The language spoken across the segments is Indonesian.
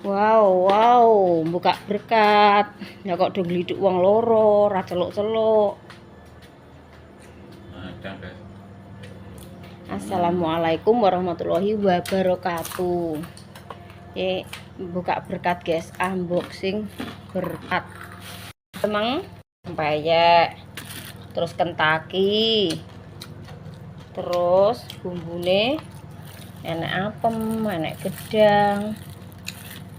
Wow, buka berkat. Ya kok dong gliduk wong loro, ra celuk-celuk. Assalamualaikum warahmatullahi wabarakatuh. Buka berkat guys, unboxing berkat. Emang pempek, terus kentaki, terus bumbune enek apem, enek gedang,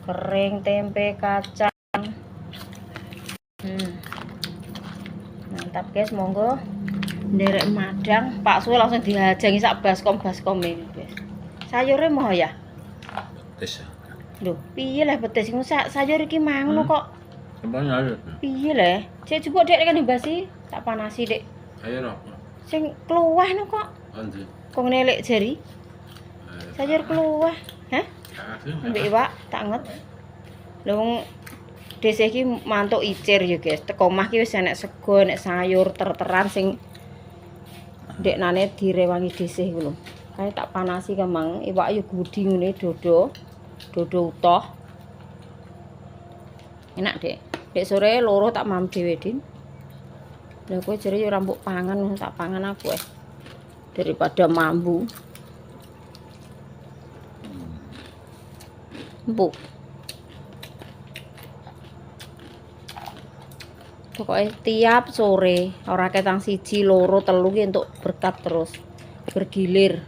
kering, tempe, kacang. Mantap guys, monggo nderek madang. Pak Suwe langsung dihajangi sak baskom ini guys. Sayurnya mau ya? Betis. Loh, piye lah betis sayur iki mangono kok. Sempurna aja. Piye lah? Cek coba dek kan mbasi tak panasi dek. Sayur apa? Sing kluwah no kok. Nanti. Kok nelek jari? Sayur kluwah. Hah? Mbek Iwak tak nget. Lho dhisik iki mantuk icir ya guys. Teko omah ki wis enek sego, enek sayur terteran sing ndeknane direwangi dhisik ku lho. Kae tak panasi kemang, iwak yo gudi ngene dodo utuh. Enak dek. Dek sore loro tak mam dhewe Din. Lah kowe jere yo ora mbok pangan, tak pangan aku daripada mambu. Empuk. Pokoknya tiap sore ora ketang siji loro telu ki untuk berkat terus bergilir.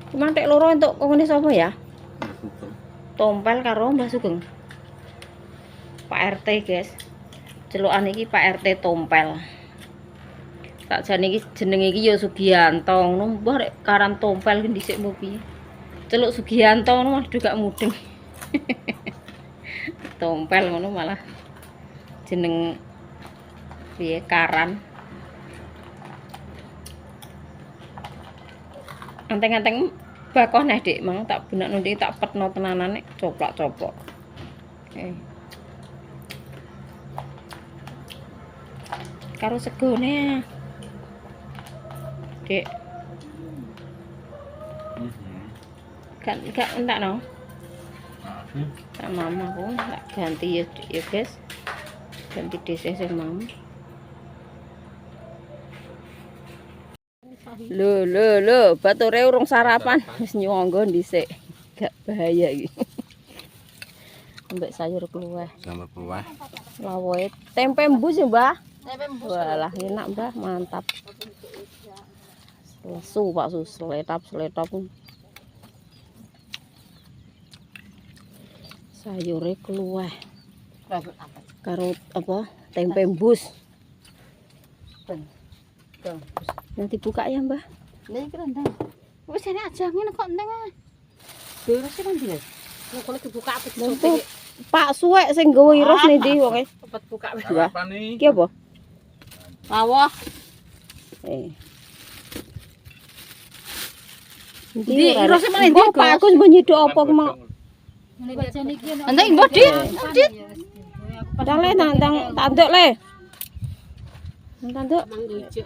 Cuman tek loro untuk ngene sapa ya? Tompel karo Mbah Sugeng. Pak RT guys. Celukan iki Pak RT Tompel. Tak jane iki jenenge iki ya Sugiyanto ngono, mbah rek karan Tompel ki dhisik mbok piye. Celuk Sugiyanto ngono aduh gak mudeng. Tompel ngono malah jeneng piye karan. Anteng-anteng bakoh neh Dik, mang tak benakno ndik tak petno tenanan nek coplak-coplok. Oke. Karo segone. Dek. Kan enggak entak no. Tak mama aku tak ganti ya guys. Ganti dhisik sing mama. Lho, bature urung sarapan, wis nyonggo dhisik. Gak bahaya iki. Ambek sayur kluweh. Sambal kluweh. Lawoe tempe embus ya, Mbah? Tempe embus. Walah, enak, Mbah, mantap. Lesu Pak Sus, seletap. Sayure kluweh. Karo apa? Tempe embus. Nanti buka ya Mbah. Lah iki rendang. Wis enek aja ngene kok enteng ae. Terus iki ndi lho? Nek kok dibuka apa disotek. Pak Suwek sing nggawa iros ndi wong e. Cepet buka wis. Iki apa? Lawah. Ndi iros e meneh ndi Pak Agus mbok nyiduk apa kemang. Enteng mbok Dit. Ndang le nang tanduk le. Tanduk.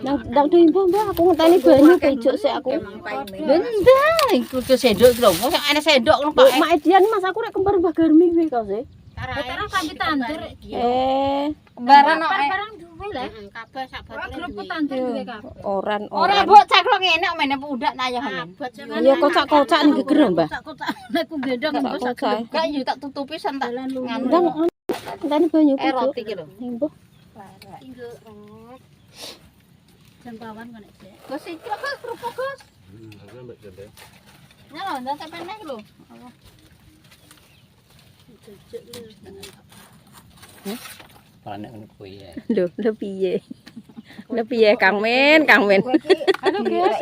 Ndang dimbo Mbah aku ngenteni banyu kejuk sik aku. Ndang kudu sendok lho. Mosok ana sendok ngono Pak. Mak Edian Mas aku rek kembar Mbah Garmi kuwi kok sih. Cara sampe tandur. Kembaran barang duwe lho. Kabeh sak bathuk. Grup tandur duwe kabeh. Oran. Ora mbok ceklok ngene kok meneh pundak nayahan. Ya kocak-kocak ning geger Mbah. Kocak-kocak nek ku gendong mbok sak gak yo tak tutupi san tak nganu. Ndang banyu kejuk. Roti iki lho. Mbah. Jempawan kok nek. Gus iki kok kerupuk Gus. Ambek jembe. Nyalo ndak sampe nek lho. Panek ngono kuwi ya. Lho piye? Lho piye Kang Men? Aduh Gus,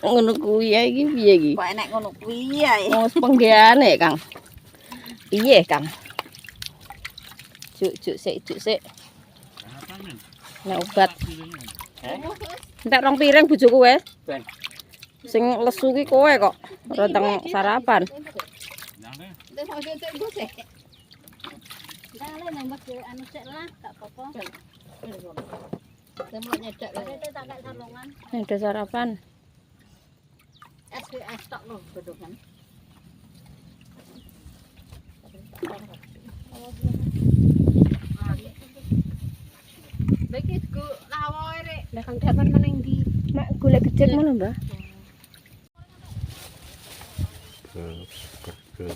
Ngono kuwi ya iki piye iki? kok enek ngono kuwi ae. Wong penggane Kang. Piye Kang? Juk sik. Nek obat. Entek rong piring bojoku wis. Ben. Sing lesu ki kowe kok. Renteng sarapan. Dale nembak anu sik lah, gak apa-apa. Semua nyedak itu tak kayak salongan. Ada sarapan. Es tok lho bedongan. Lagi ku lawoe rek. Lah kang dapan meneng ndi? Mak golek gejek ngono, Mbah. Kerja.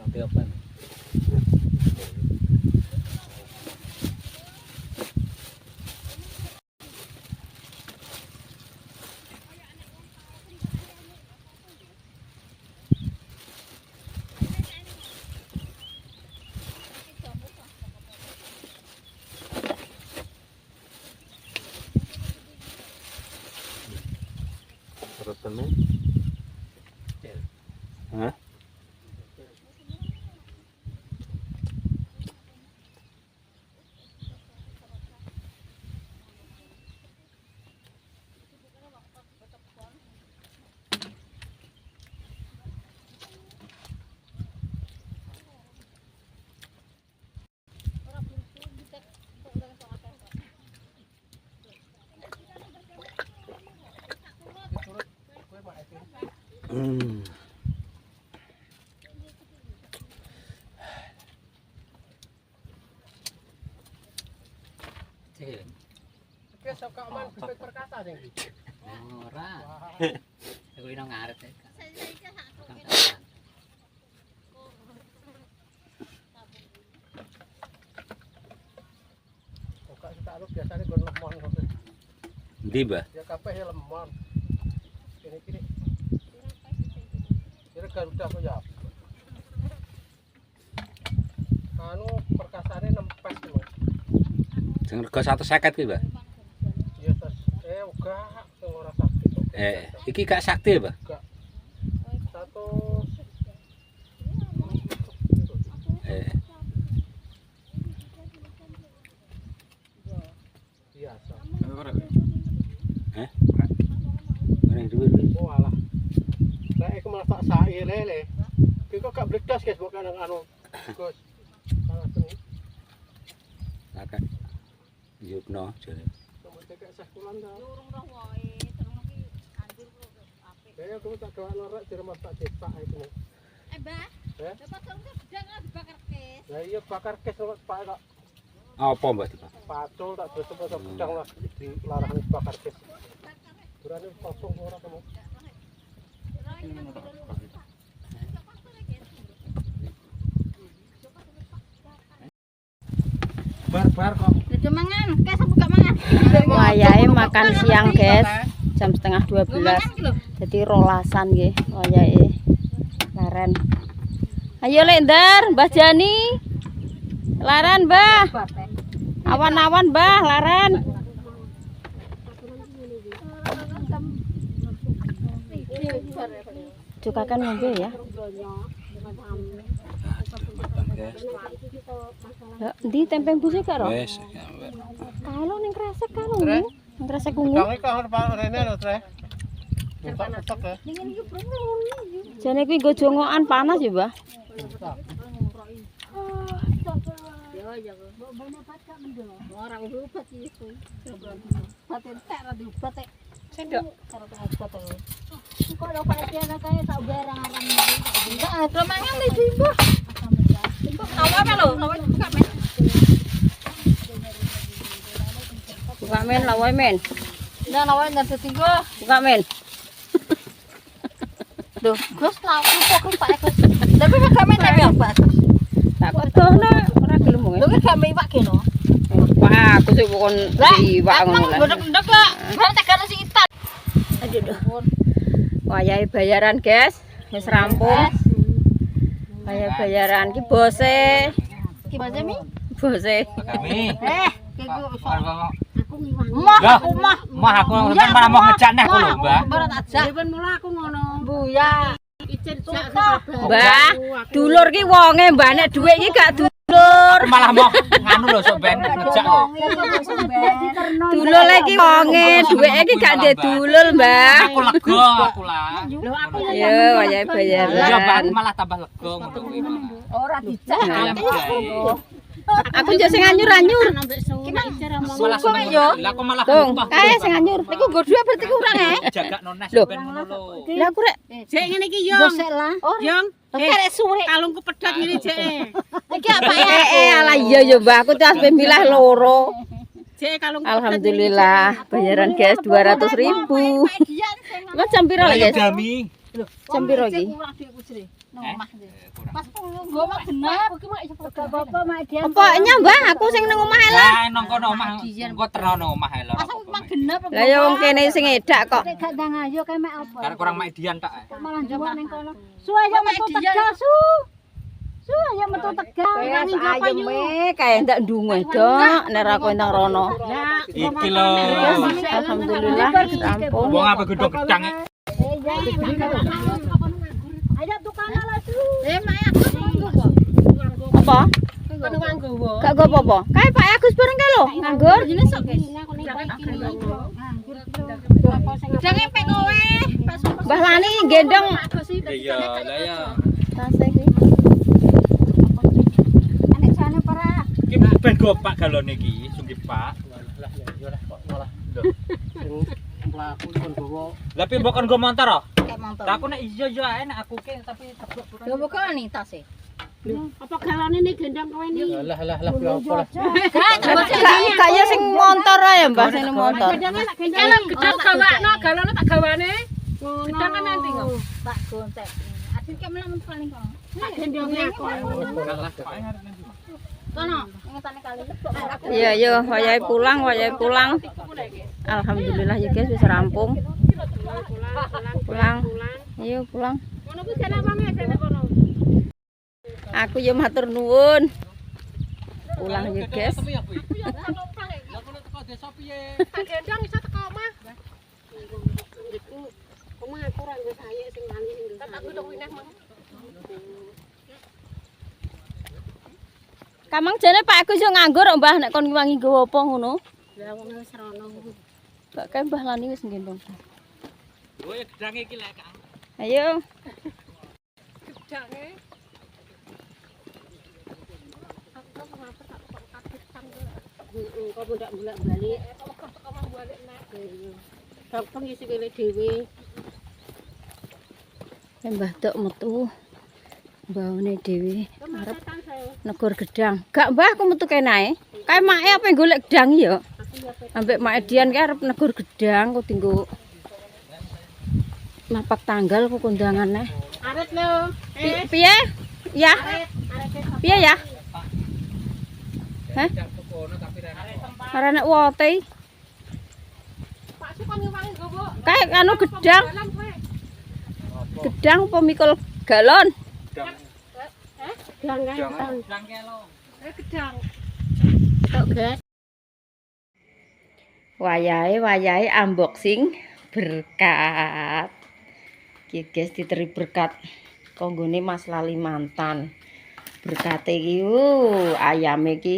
Tapi apa? Rotannya? Hah? Oke, sok kok man bibit perkasa sing iki. Ora. Aku ini ngarep ya. Kok tak lu biasane gon lemon kok. Ndi, Mbah? Ya kabeh ya lemon. Kini-kini. Kira Garuda kok ya. Anu perkasane nempes lho. Sing rega 150 ki, Mbah. Iya tas. Uga sing ora sakti kok. Iki gak sakti, Mbah. Enggak. Satu biasa. Ora. Ora dhuwur. Oh alah. Lah iku malah tak sae lele. Iki kok gak bledas guys kok kanang anu. Gus. Sangat seni. Kakak. Yukno jare. Kamu cekek sekulan ta. Durung roh wae, terus iki anjir kok apik. Kayaknya kamu tak doa norak di rumah tak cetak itu. Mbah. Ya? Dapat terus gedang dibakar kes. Lah iya bakar kes lewat Pak kok. Apa, Mbah, Pak? Pacul tak terus terus gedang lah di larang bakar kes. Berani kosong ora kamu. Bar kok. Udah mangan, kes buka mangan. Wayahe makan siang, guys. Jam setengah 12. Mangan ki lho. Jadi rolasan nggih wayahe. Laren. Ayo Lek Ndar, Mbah Jani. Laren, Mbah. Awan-awan, Mbah, laren. Cukakan ngombe ya. Ya, di tempe busuk karo. Wes. Kalau ning kresek kalau. Ning kresek ungu. Kamu kan Pak Rene lho, Tre. Minta petok ya. Jane kuwi nggo jongokan panas ya, Mbah. Ya, mbok bene pacar mendo. Ora obat iki. Paten tak ra diobat e. Sendok karo obat e. Kok lho Pak Etiana kae tak barang aran iki. Enggak ada mangan iki, Mbah. Nawa apa lho? Nawa buka men. Buka men lawoe men. Nah, nawa ndak tinggo. Buka men. Duh, Gus laku kok Pak Gus. Tapi gak men tapi apa? Tak kodono ora gelem wong. Lho gak men iwak kene. Wah, aku sik kon iwak ngono lah. Ndek lah. Kan tak karo sing itan. Aduh. Wayahe bayaran, guys. Wis rampung. Kaya bayaran ki bose. Gimana mi? Bose. Kami. Kego iso. Mah Aku ngiwang. aku sampean malah mau ngejak neh aku lho, Mbak. Barat aja. Depan mula aku ngono. Buya. Icin jak Mbah, dulur ki wonge mbah nek dhuwit ki gak dulur. Malah mau nganu lho sok ben ngejak lho. Dulur lagi wonge, dhuwite ki gak ndek dulur, Mbah. Aku lega aku lah. Lho aku Yo, wayahe Iya, Mbak bayaran. malah tambah lega ngono kuwi. ora dijak. Ayam jahe. Aku njok sing anyur-anyur. Malah seneng. Lah kok malah Tung, lupa. kae sing anyur. Niku nggo dhuwit berarti kurang Jaga nones Loh. ben ngono lho. Lah aku rek Jek ngene iki Yong. Gosek lah. Yong, Kerek suwe. kalungku pedhot ngene jek. Iki apa ya? ala iya yo Mbah, aku terus milah loro. Jek kalungku Alhamdulillah, bayaran guys 200.000. Mas jam piro lho, guys? Dami. Jam piro iki? Pas nggo mak genep. Iki mak iso apa mak dia. Apa nyambah aku sing nang omah ae lah. Lah nang kono omah. Engko terno nang omah ae lho. Pas mak genep. Lah ya wong kene sing edak kok. Nek gak ndang ayo kae mak apa. Karek kurang mak Dian tak. Malah njowo ning kono. Su ayo metu Tegal su. Su ayo metu Tegal. Nang apa yu. Kae ndak ndungu dok, nek ra kowe nang rono. Iki lho. Alhamdulillah rampung. Wong apa gedhong gedang e. Ayo tukang lah su. Mak Apa? kono nganggo. Gak go apa-apa. Kae Pak Agus bareng kae lho, nganggur. Jenenge sok guys. Jange pek kowe. Mbah Lani gendong Iya, lah ya. tase iki. Anek jane para. Iki ben gopak galone iki, sungguh Pak. Lah ya yo lah kok malah. Sing mlaku kon gowo. Lah pi mbok kon go montor oh? Kayak motor. Lah aku nek iya yo ae nek aku ke tapi teblok Yo buka nih tas e. Apa galane nih gendang kowe ni? Lah yo apa lah. Gak ya sing motor ae Mbah sing motor. Gendange nak gendang gedang gawakno, galane tak gawane. Gedang kan nanti kok. Tak gontek. Adik kayak melang paling kono. Tak gendonge aku. Kono, ingetane kali. Iya yo, wayahe pulang. Alhamdulillah ya guys wis rampung. Pulang. Ayo pulang. Ngono kuwi jane wong e jane kono. Aku yo matur nuwun. Pulang ya guys. Lah kono teko desa piye? Tak gendang iso teko omah. Omah aku ora nggo saye sing wani sing. Tak kudu wineh mah. Kamang jane Pak Agus yo nganggur kok Mbah nek kon ngiwangi nggawa apa ngono. Lah wong wis rono. Kok kae Mbah Lani wis gendong. Oh ya gedange iki lek. Ayo. Gedange. Kok ndak bolak-balik. Kok mau balik nek. Gampang isi kele dhewe. Mbah Tok metu. Baune dhewe arep negor gedang. Gak Mbah aku metu kene ae. Kae make apa golek gedang ya? Ambek mak Dian kae arep negor gedang kok tinggo mapak tanggal kok kondangane. Aret lho. Piye? Ya. Piye ya? Hah? Arane wote. Pak Su kon ngewangi gowo. Kae anu gedang. Gedang apa mikul galon? Gedang kae. Gedang kelo. Gedang. Tok, guys. Wayahe unboxing berkat. Iki guys diteri berkat konggone Mas Lali mantan. Berkate iki ayame iki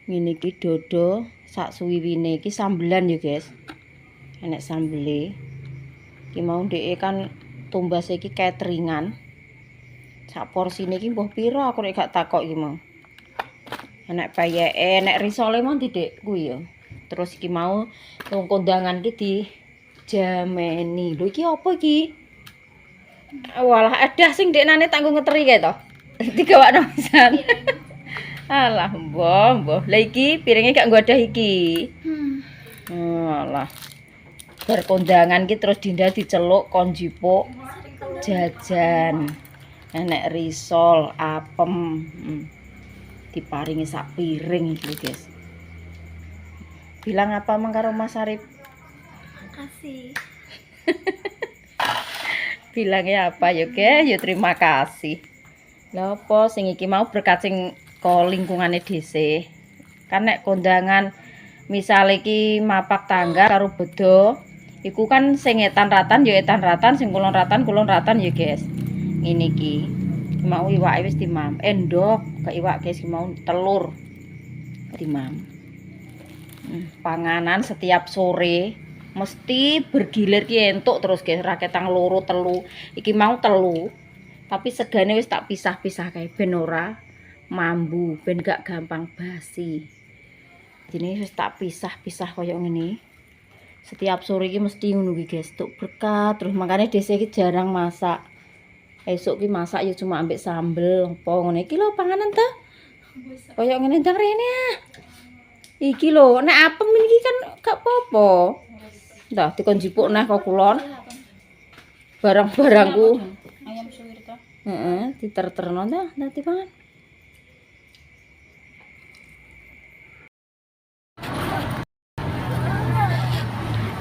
ngene iki dodo sak suwiwine iki sambelan ya guys. Enek sambele. Iki mau dheke kan tumbas iki cateringan. Sak porsine iki mbuh pira aku nek gak takok iki mau. Enek payeke, enek risole mau Dik kuwi ya. Terus iki mau wong kondangan iki di jameni. Lho iki apa iki? Walah edah sing deknane tak nggo ngeteri kae to. Digawakno pisan. Alah mbah. Lah iki piringe gak nggo adah iki. Alah. Bar kondangan iki terus Dinda diceluk kon jipuk jajan. Enek risol, apem. Diparingi sak piring iki, guys. Bilang apa mang karo Mas Arif? Makasih. Bilangnya apa ya, guys? Ya terima kasih. Lah apa sing iki mau berkat sing saka lingkungane dhisik. Kan nek kondangan misale iki mapak tangga karo bedo, iku kan sing etan ratan ya etan ratan, sing kulon ratan ya, guys. Ngene iki. Mau iwake wis timam. Endok, gak iwak guys, mau telur. Timam. Panganan setiap sore mesti bergilir ki entuk terus guys, ra ketang loro telu. Iki mau telu. Tapi segane wis tak pisah-pisah kae ben ora mambu, ben gak gampang basi. Jadi wis tak pisah-pisah koyo ngene. Setiap sore iki mesti ngono iki guys, tuk berkat. Terus makanya desa iki jarang masak. Esuk ki masak ya cuma ambek sambel apa ngene iki lho panganan ta. Koyo ngene ndang rene ah. Iki lho, nek apem iki kan gak apa-apa. Ndah dikon jipuk neh kok kulon. Barang-barangku. Ayam suwir to. Heeh, diterterno ta nanti pangan.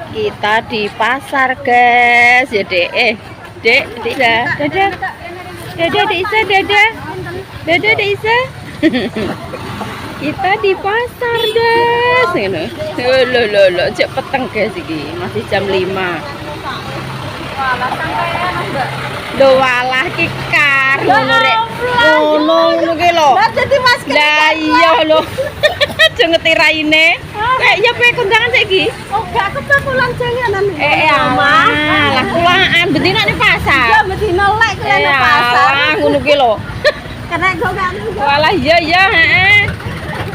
Kita di pasar, guys. Ya, Dek. Dek, Isa. Dadah. Dadah, Dek Isa, dadah. Dadah, Dek Isa. Kita di pasar, guys. Ngono. Lho, cek peteng, guys iki. Masih jam 5. Walah sampean, Mbak. Lho walah ki kar ngono rek. Ngono ki lho. Lah dadi Mas. Lah iya lho. Aja ngetiraine. Kayak ya pe kondangan saiki. Oh, gak kepakulan janganan. Lah kula betina ning pasar. Ya bedino lek kene pasar. Ngono ki lho. Karena kok gak Walah iya heeh.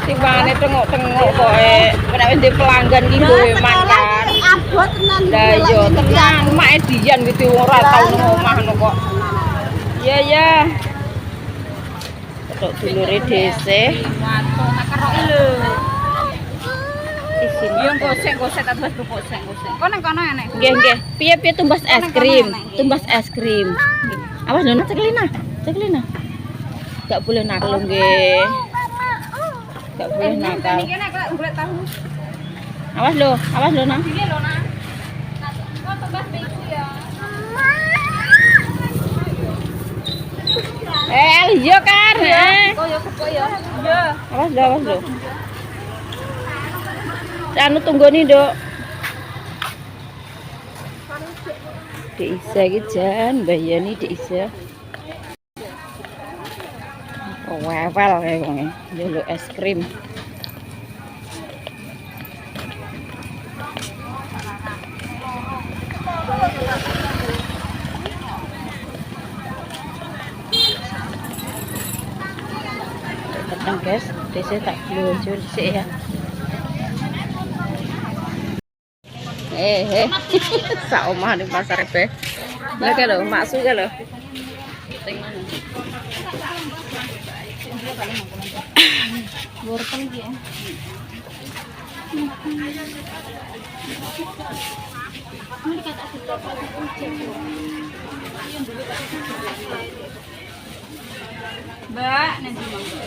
Timbangane tengok-tengok koe. Nek ndek pelanggan ki gowe makan. abot tenan. Lah yo tenan mak edian gitu ora tau nang omah ngono kok. Iya. Tok dulure dhisik. Waduh, tak keroki lho. Isin. Yo gosek-gosek tak terus gosek. Kok nang kono enek. Nggih. Piye tumbas es krim. Tumbas es krim. Awas lho ceklina. Gak boleh nakal nggih. Gak boleh nakal. Iki nek golek tahu. Awas lho Nang. Iki lho, Nak. Kok tebas iki ya. Iya kan. Kok yo kepok ya. Iya. Awas lho. Anu tunggoni, Nduk. Dek Isa iki jan mbayani Dek Isa. Wewel kayak gini, dulu es krim. Tenang guys, desa tak luncur sih ya. Sak omah di pasar be. Lah kalau masuk kalau. Wortel iki ya. Mbak, nanti monggo.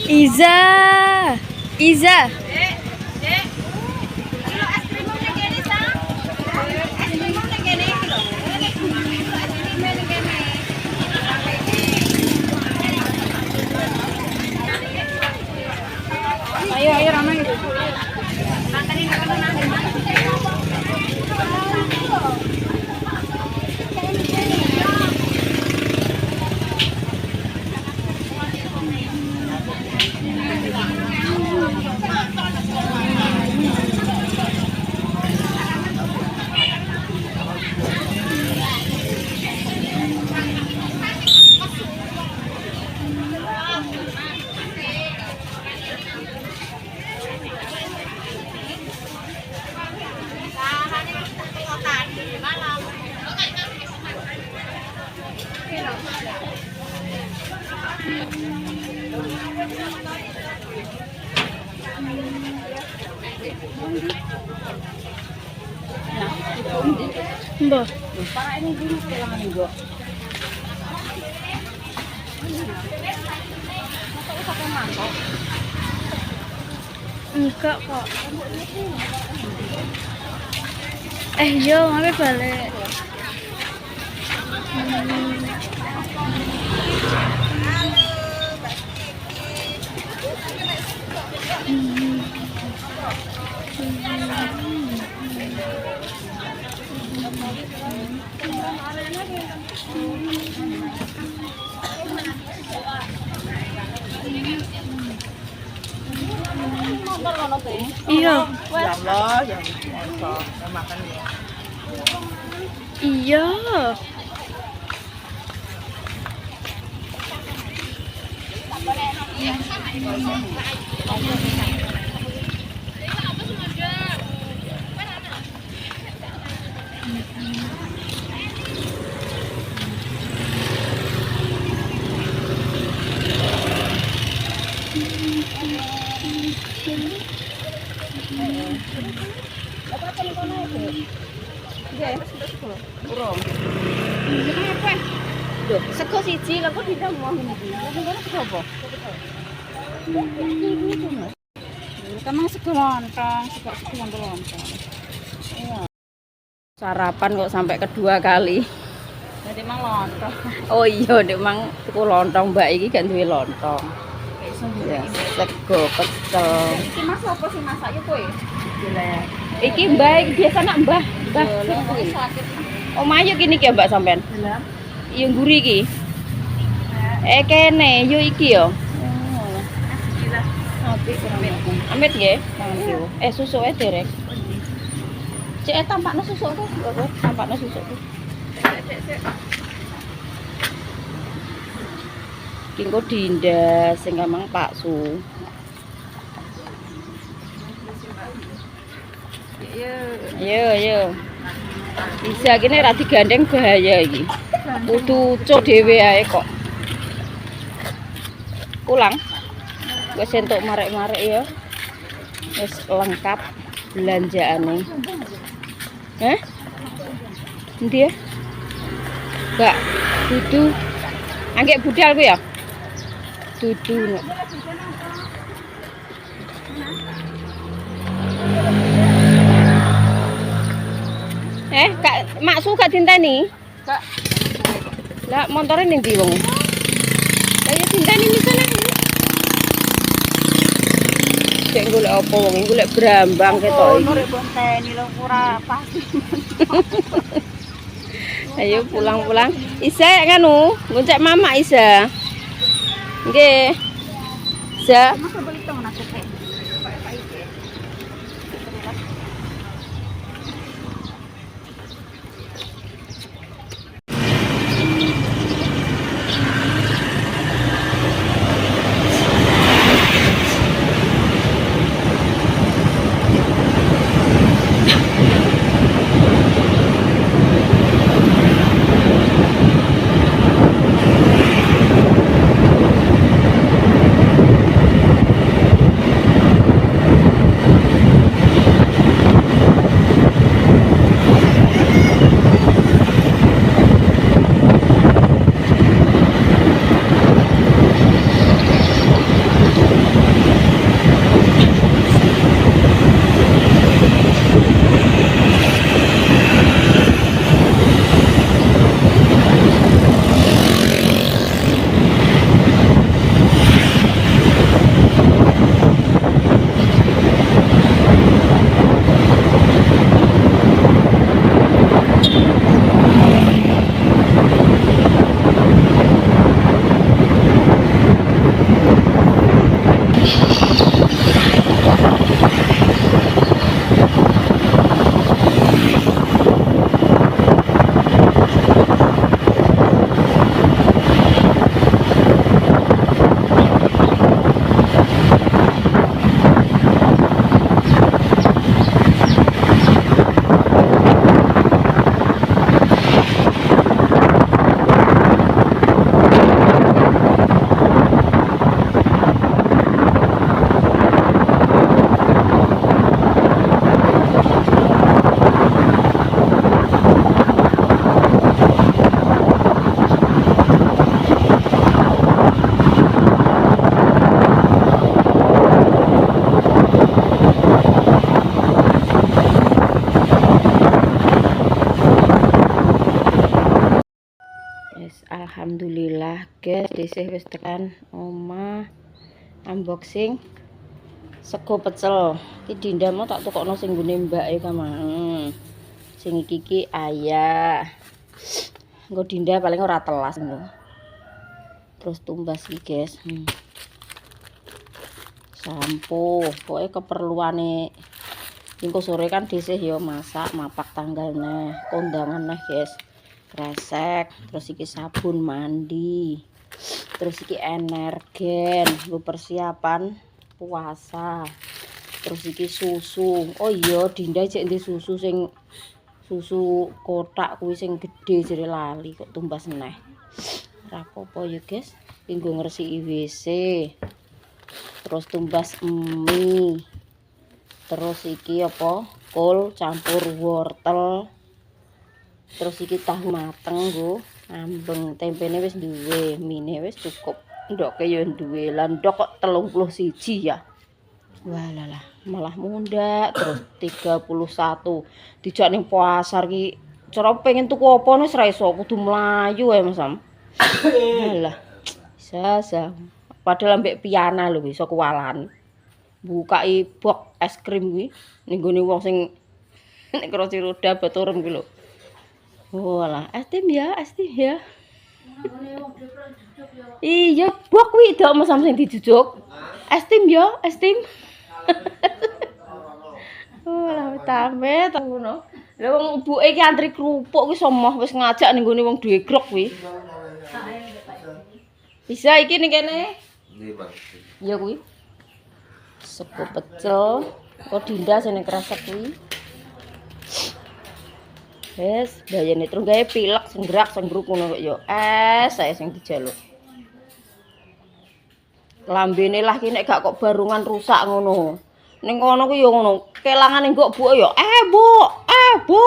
Iza, Iza. Ayo, ayo ramai. Mbak. Enggak kok. Yo, mami balik. Iya. Ya Allah, ya Allah, makan ya. Iya. Sego siji lho kok ditambah ngene iki. Lha ngene sego apa? Kamang sego lontong, sego lontong. Iya. Sarapan kok sampai kedua kali. Jadi mang lontong. Oh iya, nek mang tuku lontong Mbak iki gak duwe lontong. Ya, sego pecel. Iki Mas apa sih masak yo kowe? Iki Mbak iki biasa nak Mbah, Mbah sing kuwi. Omah yo kene iki ya Mbak sampean. Iya nguri iki. Kene yo iki yo. Amit nggih, mangan kiwo. Susuke derek. Cek tampakno susukku, tampakno susukku. Kingko dindas sing emang paksu. Yo. Bisa gini ra digandeng bahaya iki. Kudu cuk dhewe ae kok. Pulang. Wis entuk marek-marek ya. Wis lengkap belanjaane. Hah? Endi ya? Enggak, dudu. Anggek budal ku ya? Dudu. Kak, maksu gak dinteni? Kak. Lah montore ning ndi wong? Lah ya dinteni misane. Cek golek apa wong iki golek brambang ketok iki. Nek bonteni lho ora pasti. Ayo pulang-pulang. Isa nganu, ngoncek mama Isa. Nggih. Isa. Mas beli tong nak kek. Alhamdulillah guys, desih wis tekan omah. Unboxing sego pecel. Iki Dinda mau tak tukokno sing nggone mbake kamang. Sing iki ayah. Engko Dinda paling ora telas ngono. Terus tumbas iki guys. Sampo, pokoknya keperluane engko sore kan desih ya masak, mapak tanggalne, kondangan neh guys. Kresek, terus iki sabun mandi. Terus iki energen, nggo persiapan puasa. Terus iki susu. Oh iya, Dinda cek ndek susu sing susu kotak kuwi sing gede jere lali kok tumbas neh. Ora apa-apa ya guys, iki nggo ngresiki WC. Terus tumbas mie. Terus iki apa? Kol campur wortel. Terus iki tahu mateng nggo ambeng, tempene wis duwe, mine wis cukup. Ndoke ya duwe. Lah ndok kok 31 ya. Walalah, malah mundak terus 31. Dijak ning pasar ki cara pengen tuku apa wis ra iso, kudu mlayu ae Mas Sam. Alah. Sasa. Padahal ambek Piana lho iso kuwalan. Bukai box es krim kuwi ning gone wong sing nek kursi roda baturun kuwi lho. Walah, es tim ya. Iya, box kuwi dak Mas Sam sing dijujuk. Es tim ya, es tim. Walah, tambe ta ngono. Lah wong ibuke iki antri kerupuk kuwi somoh wis ngajak ning gone wong duwe grok kuwi. Bisa iki ning kene. Nggih, Bang. Iya kuwi. Sego pecel, kok Dinda sing kresek kuwi. Wes, bayane terus gawe pilek sing gerak sing gruk ngono kok ya. Saya sing dijaluk. Lambene lah ki nek gak kok barungan rusak ngono. Ning kono ku ya ngono, kelangane nggo Bu ya. Bu.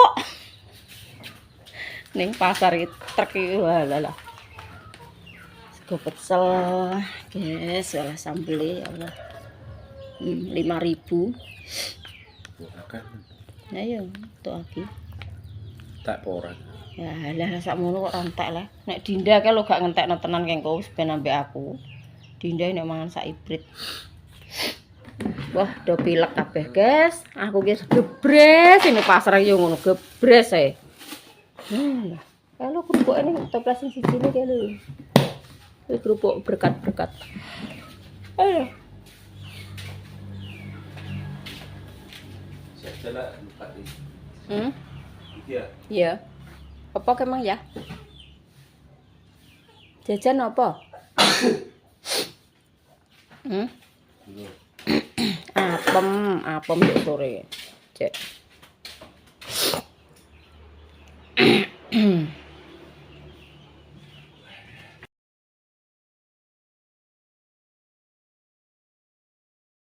Ning pasar iki trek iki walah. Sego pecel, guys, walah sambele ya Allah. 5.000. Nah ya, tok iki. Tak ora. Ya lah sakmono kok rantek lah. Nek Dinda kae lho gak ngentekno tenan kengko wis ben ambek aku. Dinda nek mangan sak ibrit. Wah, do pilek kabeh, guys. Aku ki gebres ini pasar yo ngono gebres ae. Kalau kerupuk ini toplasin siji ne kae lho. Iki kerupuk berkat-berkat. Ayo. Saya lupa Hmm? Iya. Iya. Apa kemang ya? Jajan apa? Apem yuk sore. Cek.